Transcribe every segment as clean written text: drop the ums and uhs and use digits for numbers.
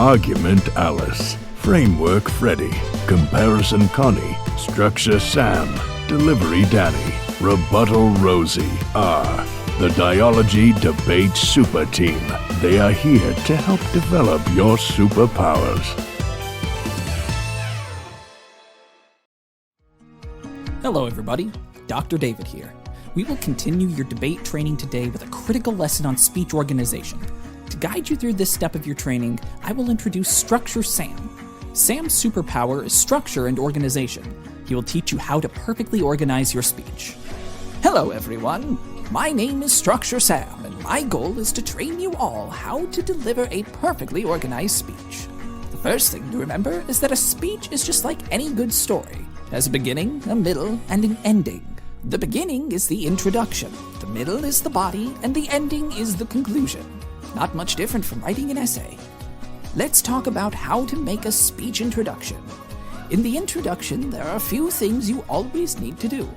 Argument Alice, Framework Freddy, Comparison Connie, Structure Sam, Delivery Danny, Rebuttal Rosie are the Dialogy Debate Super Team. They are here to help develop your superpowers. Hello everybody, Dr. David here. We will continue your debate training today with a critical lesson on speech organization. To guide you through this step of your training, I will introduce Structure Sam. Sam's superpower is structure and organization. He will teach you how to perfectly organize your speech. Hello everyone, my name is Structure Sam, and my goal is to train you all how to deliver a perfectly organized speech. The first thing to remember is that a speech is just like any good story. It has a beginning, a middle, and an ending. The beginning is the introduction, the middle is the body, and the ending is the conclusion. Not much different from writing an essay. Let's talk about how to make a speech introduction. In the introduction, there are a few things you always need to do.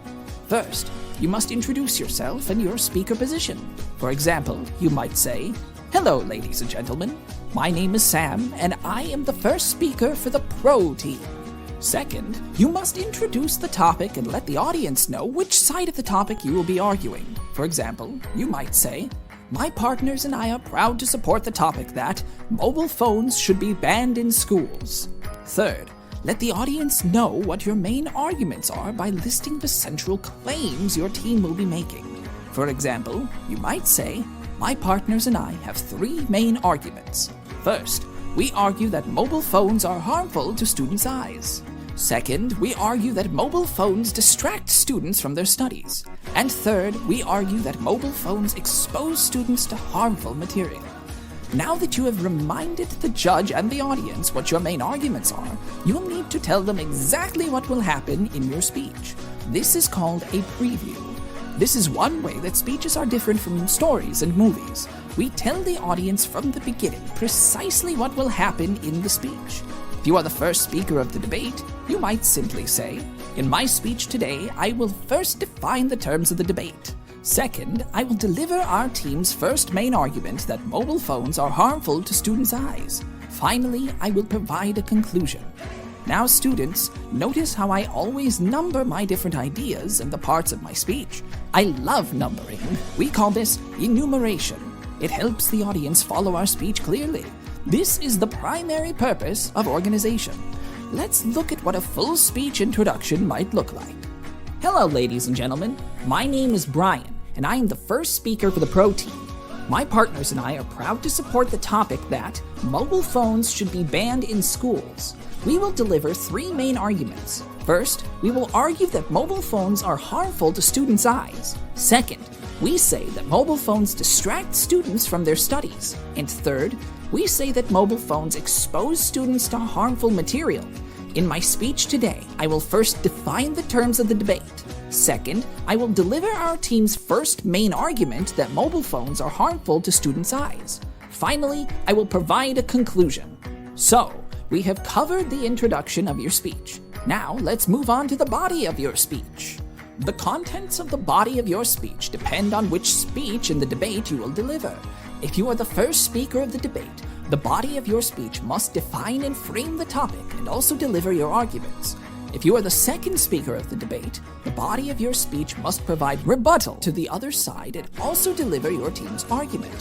First, you must introduce yourself and your speaker position. For example, you might say, "Hello, ladies and gentlemen. My name is Sam, and I am the first speaker for the Pro team." Second, you must introduce the topic and let the audience know which side of the topic you will be arguing. For example, you might say, "My partners and I are proud to support the topic that mobile phones should be banned in schools." Third, let the audience know what your main arguments are by listing the central claims your team will be making. For example, you might say, "My partners and I have 3 main arguments. First, we argue that mobile phones are harmful to students' eyes. Second, we argue that mobile phones distract students from their studies. And third, we argue that mobile phones expose students to harmful material." Now that you have reminded the judge and the audience what your main arguments are, you'll need to tell them exactly what will happen in your speech. This is called a preview. This is one way that speeches are different from stories and movies. We tell the audience from the beginning precisely what will happen in the speech. If you are the first speaker of the debate, you might simply say, "In my speech today, I will first define the terms of the debate. Second, I will deliver our team's first main argument that mobile phones are harmful to students' eyes. Finally, I will provide a conclusion." Now students, notice how I always number my different ideas and the parts of my speech. I love numbering. We call this enumeration. It helps the audience follow our speech clearly. This is the primary purpose of organization. Let's look at what a full speech introduction might look like. Hello, ladies and gentlemen. My name is Brian, and I am the first speaker for the Pro team. My partners and I are proud to support the topic that mobile phones should be banned in schools. We will deliver 3 main arguments. First, we will argue that mobile phones are harmful to students' eyes. Second, we say that mobile phones distract students from their studies. And third, we say that mobile phones expose students to harmful material. In my speech today, I will first define the terms of the debate. Second, I will deliver our team's first main argument that mobile phones are harmful to students' eyes. Finally, I will provide a conclusion. So, we have covered the introduction of your speech. Now, let's move on to the body of your speech. The contents of the body of your speech depend on which speech in the debate you will deliver. If you are the first speaker of the debate, the body of your speech must define and frame the topic and also deliver your arguments. If you are the second speaker of the debate, the body of your speech must provide rebuttal to the other side and also deliver your team's argument.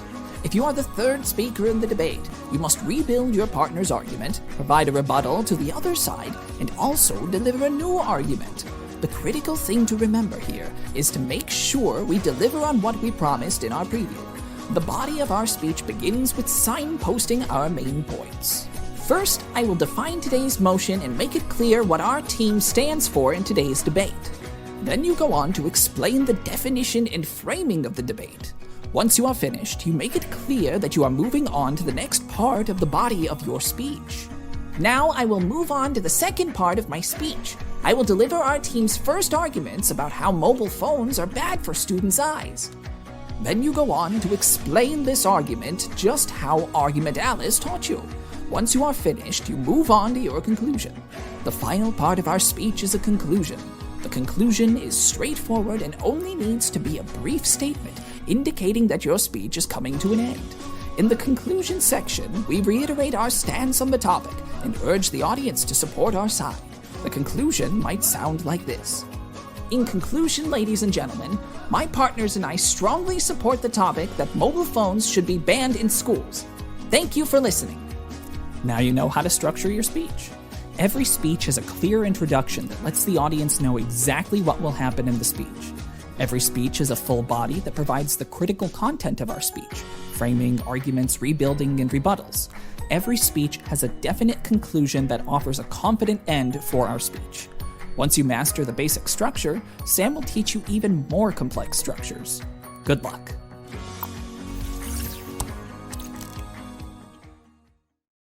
If you are the third speaker in the debate, you must rebuild your partner's argument, provide a rebuttal to the other side, and also deliver a new argument. The critical thing to remember here is to make sure we deliver on what we promised in our preview. The body of our speech begins with signposting our main points. First, I will define today's motion and make it clear what our team stands for in today's debate. Then you go on to explain the definition and framing of the debate. Once you are finished, you make it clear that you are moving on to the next part of the body of your speech. Now I will move on to the second part of my speech. I will deliver our team's first arguments about how mobile phones are bad for students' eyes. Then you go on to explain this argument just how Argument Alice taught you. Once you are finished, you move on to your conclusion. The final part of our speech is a conclusion. The conclusion is straightforward and only needs to be a brief statement indicating that your speech is coming to an end. In the conclusion section, we reiterate our stance on the topic and urge the audience to support our side. The conclusion might sound like this. In conclusion, ladies and gentlemen, my partners and I strongly support the topic that mobile phones should be banned in schools. Thank you for listening. Now you know how to structure your speech. Every speech has a clear introduction that lets the audience know exactly what will happen in the speech. Every speech is a full body that provides the critical content of our speech, framing, arguments, rebuilding, and rebuttals. Every speech has a definite conclusion that offers a confident end for our speech. Once you master the basic structure, Sam will teach you even more complex structures. Good luck.